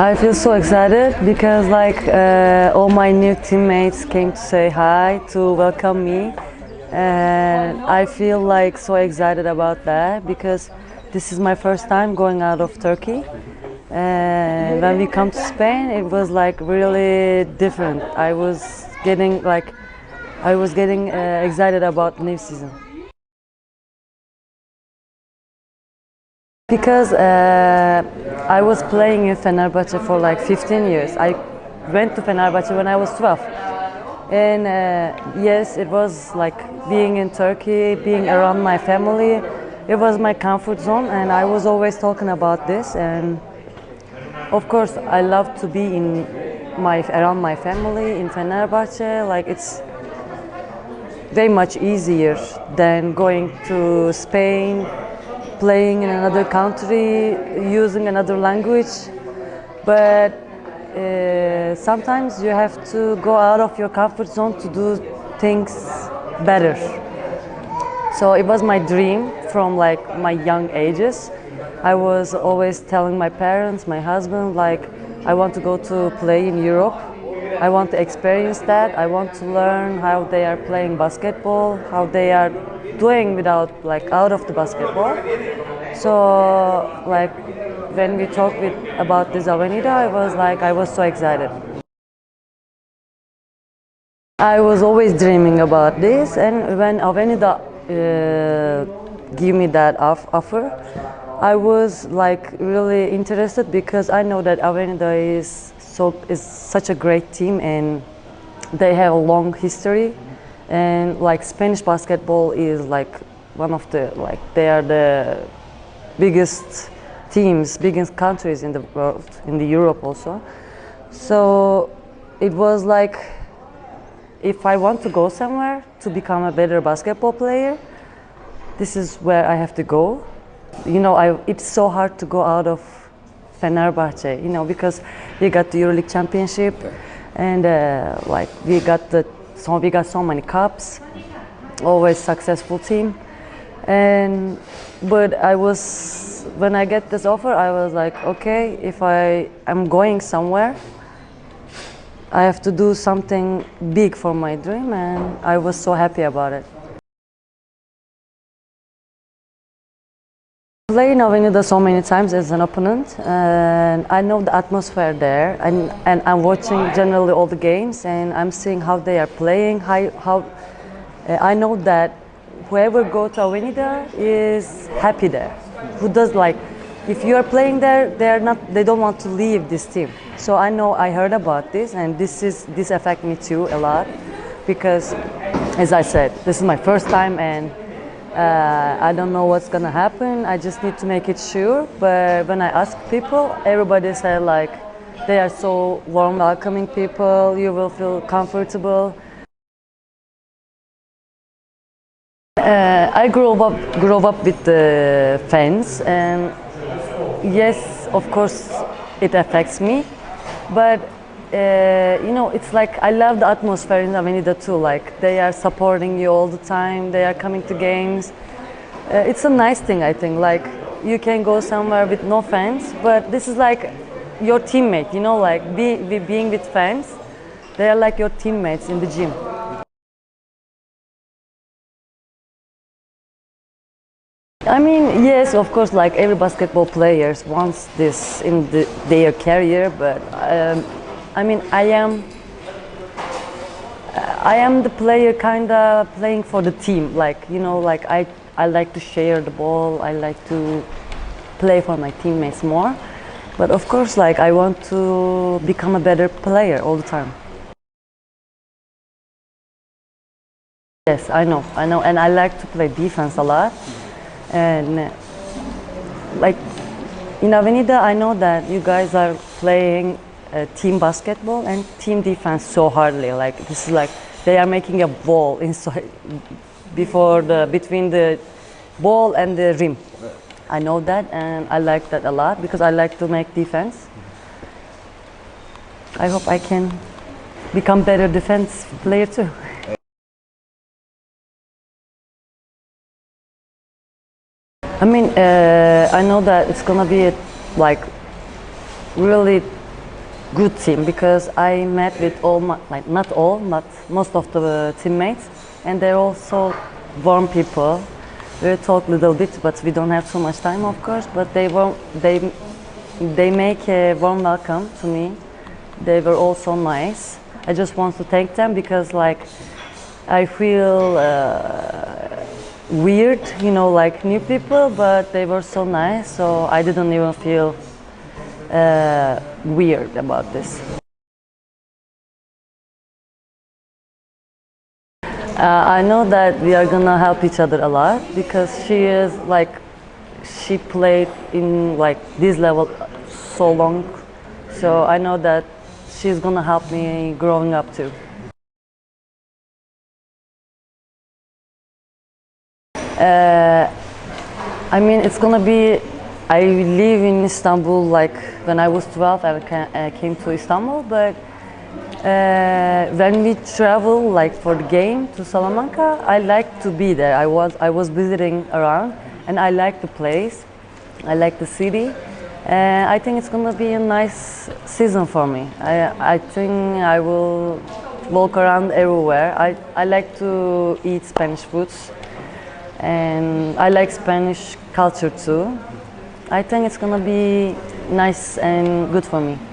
I feel so excited because all my new teammates came to say hi, to welcome me, and I feel like so excited about that because this is my first time going out of Turkey. And when we come to Spain, it was like really different. I was getting excited about the new season. Because I was playing in Fenerbahce for like 15 years. I went to Fenerbahce when I was 12. And yes, it was like being in Turkey, being around my family. It was my comfort zone, and I was always talking about this. And of course, I love to be around my family in Fenerbahce. Like it's way much easier than going to Spain, playing in another country, using another language. But sometimes you have to go out of your comfort zone to do things better. So it was my dream from like my young ages. I was always telling my parents, my husband, like I want to go to play in Europe. I want to experience that. I want to learn how they are playing basketball, how they are doing without like out of the basketball. So like when we talked about this Avenida, I was so excited. I was always dreaming about this, and when Avenida gave me that offer, I was like really interested because I know that Avenida is such a great team, and they have a long history, and like Spanish basketball is like one of the they are the biggest teams, biggest countries in the world, in the Europe also. So it was like if I want to go somewhere to become a better basketball player, this is where I have to go. It's so hard to go out of Fenerbahce, because we got the EuroLeague championship, and we got so many cups, always successful team. But when I get this offer, I was like, okay, if I am going somewhere, I have to do something big for my dream, and I was so happy about it. Playing Avenida so many times as an opponent, and I know the atmosphere there, and I'm watching generally all the games, and I'm seeing how they are playing. I know that whoever go to Avenida is happy there. Who does like, if you are playing there, they don't want to leave this team. So I heard about this, and this affect me too a lot, because as I said, this is my first time, and I don't know what's gonna happen. I just need to make it sure. But when I ask people, everybody said like they are so warm, welcoming people. You will feel comfortable. I grew up with the fans, and yes, of course, it affects me. But it's like I love the atmosphere in Avenida too. Like they are supporting you all the time. They are coming to games. It's a nice thing, I think. Like you can go somewhere with no fans, but this is like your teammate. Like being with fans, they are like your teammates in the gym. I mean, yes, of course, like every basketball player wants this in their career, but I mean, I am the player kind of playing for the team. Like I like to share the ball. I like to play for my teammates more. But of course, like I want to become a better player all the time. Yes, I know, and I like to play defense a lot. And like in Avenida, I know that you guys are playing team basketball and team defense so hardly. Like this is like they are making a ball inside between the ball and the rim. I know that, and I like that a lot because I like to make defense. I hope I can become better defense player too. I mean, I know that it's gonna be like really good team because I met with all my, like not all, but most of the teammates, and they're also warm people. We talk a little bit, but we don't have so much time, of course. But they make a warm welcome to me. They were all so nice. I just want to thank them because like I feel weird, you know, like new people, but they were so nice, so I didn't even feel weird about this. I know that we are gonna help each other a lot because she is like, she played in like this level so long, so I know that she's gonna help me growing up too. I mean, it's gonna be. I live in Istanbul. Like when I was 12, I came to Istanbul. But when we travel, like for the game to Salamanca, I like to be there. I was visiting around, and I like the place. I like the city. I think it's gonna be a nice season for me. I think I will walk around everywhere. I like to eat Spanish foods and I like Spanish culture too. I think it's gonna be nice and good for me.